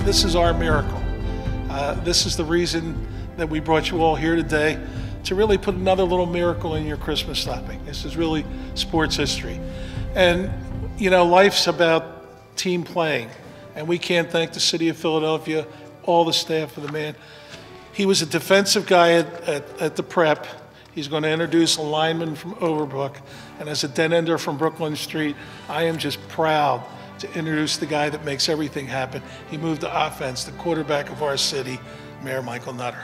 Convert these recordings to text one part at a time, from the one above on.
This is our miracle. This is the reason that we brought you all here today, to really put another little miracle in your Christmas stocking. This is really sports history. And you know, life's about team playing, and we can't thank the city of Philadelphia, all the staff for the man. He was a defensive guy at the prep. He's going to introduce a lineman from Overbrook, and as a dead ender from Brooklyn Street, I am just proud to introduce the guy that makes everything happen. He moved to offense, the quarterback of our city, Mayor Michael Nutter.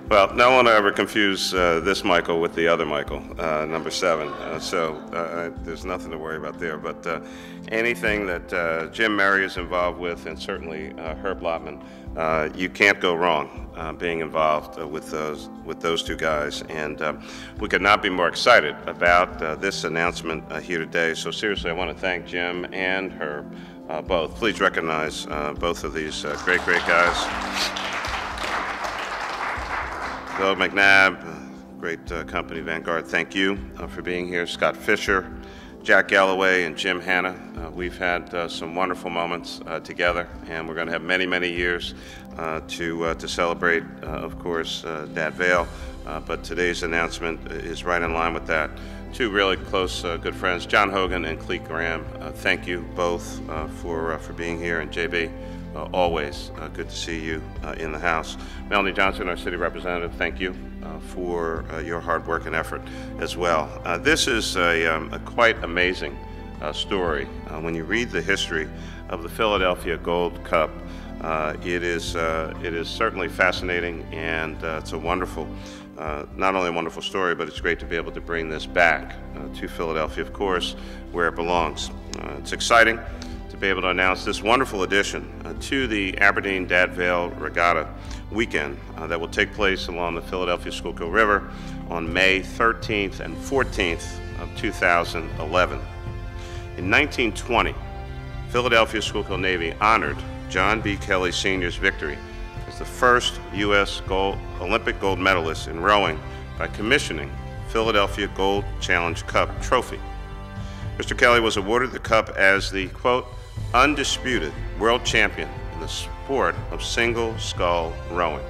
Well, no one will ever confuse this Michael with the other Michael, number 7. There's nothing to worry about there. But anything that Jim Murray is involved with, and certainly Herb Lotman, you can't go wrong being involved with those two guys. And we could not be more excited about this announcement here today. So seriously, I want to thank Jim and Herb both. Please recognize both of these great guys. Hello, McNabb, great company, Vanguard. Thank you for being here. Scott Fisher, Jack Galloway, and Jim Hanna. We've had some wonderful moments together, and we're going to have many years to celebrate, of course, Dad Vale. But today's announcement is right in line with that. Two really close good friends, John Hogan and Cleet Graham. Thank you both for being here, and JB. Always good to see you in the House. Melanie Johnson, our city representative, thank you for your hard work and effort as well. This is a quite amazing story. When you read the history of the Philadelphia Gold Cup, it is certainly fascinating, and it's a wonderful, not only a wonderful story, but it's great to be able to bring this back to Philadelphia, of course, where it belongs. It's exciting to be able to announce this wonderful addition to the Aberdeen Dad Vale Regatta weekend that will take place along the Philadelphia Schuylkill River on May 13th and 14th of 2011. In 1920, Philadelphia Schuylkill Navy honored John B. Kelly Sr.'s victory as the first U.S. Olympic gold medalist in rowing by commissioning Philadelphia Gold Challenge Cup trophy. Mr. Kelly was awarded the cup as the, quote, undisputed world champion in the sport of single scull rowing.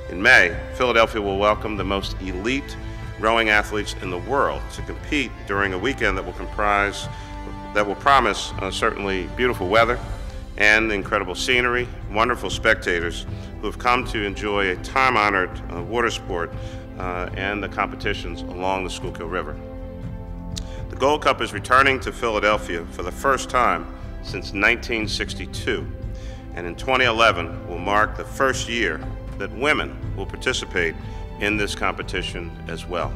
In May, Philadelphia will welcome the most elite rowing athletes in the world to compete during a weekend that will promise certainly beautiful weather and incredible scenery, wonderful spectators who have come to enjoy a time-honored water sport and the competitions along the Schuylkill River. The Gold Cup is returning to Philadelphia for the first time since 1962, and in 2011 will mark the first year that women will participate in this competition as well.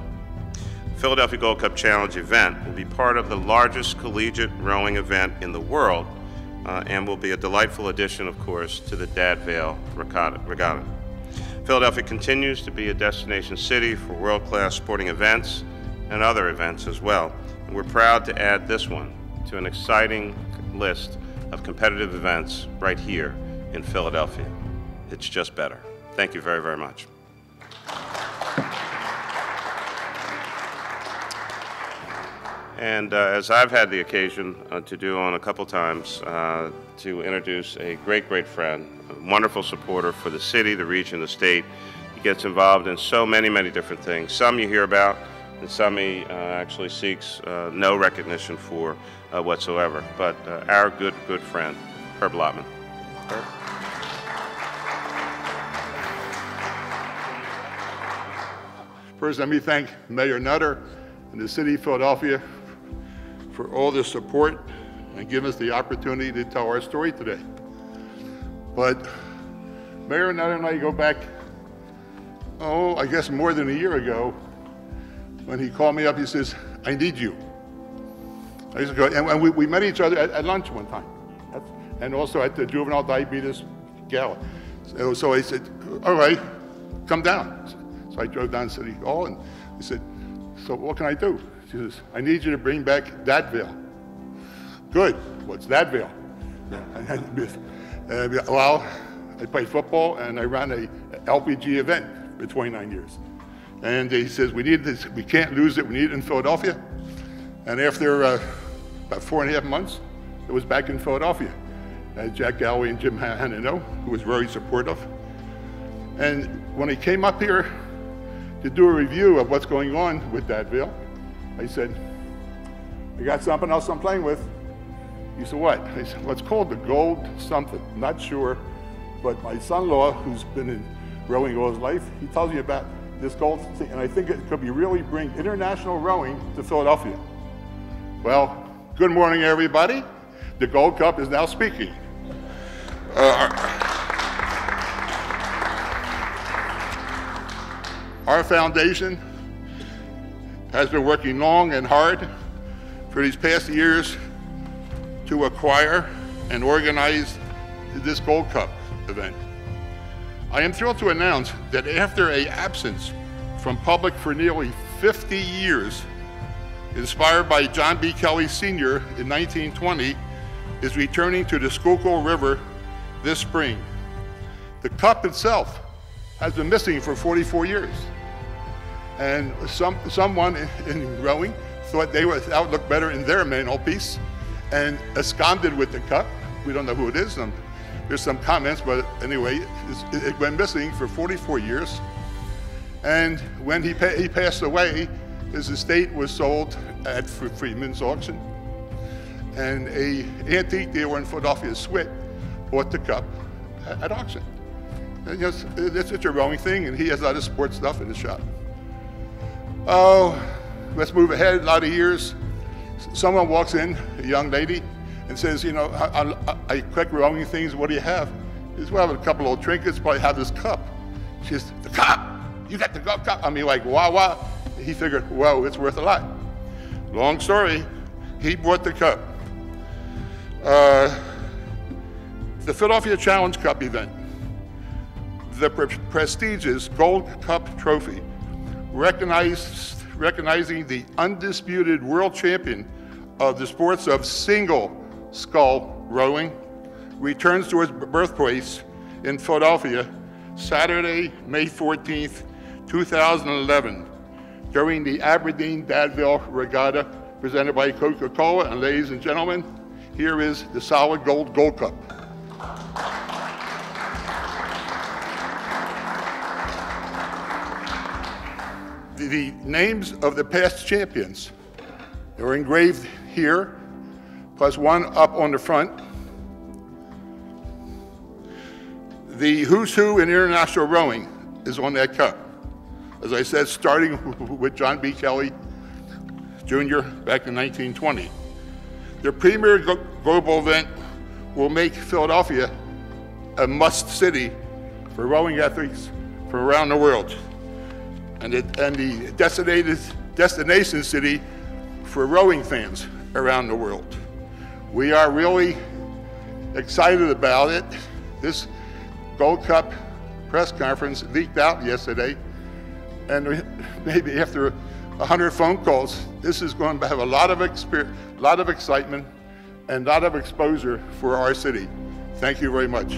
The Philadelphia Gold Cup Challenge event will be part of the largest collegiate rowing event in the world and will be a delightful addition, of course, to the Dad Vale Regatta. Philadelphia continues to be a destination city for world-class sporting events and other events as well. And we're proud to add this one to an exciting list of competitive events right here in Philadelphia. It's just better. Thank you very much. And as I've had the occasion to do on a couple times, to introduce a great friend, a wonderful supporter for the city, the region, the state. He gets involved in so many different things. Some you hear about, and some he actually seeks no recognition for whatsoever. But our good friend, Herb Lotman. Herb? First, let me thank Mayor Nutter and the City of Philadelphia for all the support and giving us the opportunity to tell our story today. But Mayor Nutter and I go back, I guess more than a year ago, when he called me up, he says, I need you. I used to go, and we met each other at lunch one time, and also at the juvenile diabetes gala. So I said, all right, come down. So I drove down to City Hall, and he said, so what can I do? She says, I need you to bring back Dad Vale. Good, what's Dad Vale? Well, I played football, and I ran a LPG event for 29 years. And he says, we need this, we can't lose it, we need it in Philadelphia. And after about 4.5 months, it was back in Philadelphia. Jack Galloway and Jim Hanna know, who was very supportive. And when he came up here to do a review of what's going on with Dadville, I said, I got something else I'm playing with. He said, what? I said, well, it's called the Gold something, not sure. But my son-in-law, who's been in rowing all his life, he tells me about this gold thing, and I think it could be really bring international rowing to Philadelphia. Well, good morning, everybody. The Gold Cup is now speaking. Our foundation has been working long and hard for these past years to acquire and organize this Gold Cup event. I am thrilled to announce that after an absence from public for nearly 50 years, inspired by John B. Kelly Sr. in 1920, is returning to the Schuylkill River this spring. The cup itself has been missing for 44 years. And someone in rowing thought that would look better in their mantelpiece and absconded with the cup. We don't know who it is. There's some comments, but anyway, it went missing for 44 years. And when he passed away, his estate was sold at Freeman's auction. And an antique dealer in Philadelphia, Swit, bought the cup at auction. And yes, it's a rowing thing, and he has other sports stuff in his shop. Oh, let's move ahead a lot of years. Someone walks in, a young lady, and says, you know, I collect rowing things, what do you have? He says, well, I have a couple old trinkets, probably have this cup. She says, the cup? You got the cup? I mean, like, wow. He figured, whoa, it's worth a lot. Long story, he bought the cup. The Philadelphia Challenge Cup event, the prestigious Gold Cup trophy, recognizing the undisputed world champion of the sports of single scull rowing, returns to its birthplace in Philadelphia Saturday, May 14th, 2011, during the Aberdeen Dadville Regatta presented by Coca-Cola. And ladies and gentlemen, here is the solid gold Cup. The names of the past champions are engraved here, plus one up on the front. The who's who in international rowing is on that cup. As I said, starting with John B. Kelly Jr. back in 1920. The premier global event will make Philadelphia a must city for rowing athletes from around the world, and the destination city for rowing fans around the world. We are really excited about it. This Gold Cup press conference leaked out yesterday, and maybe after 100 phone calls, this is going to have a lot of excitement and a lot of exposure for our city. Thank you very much.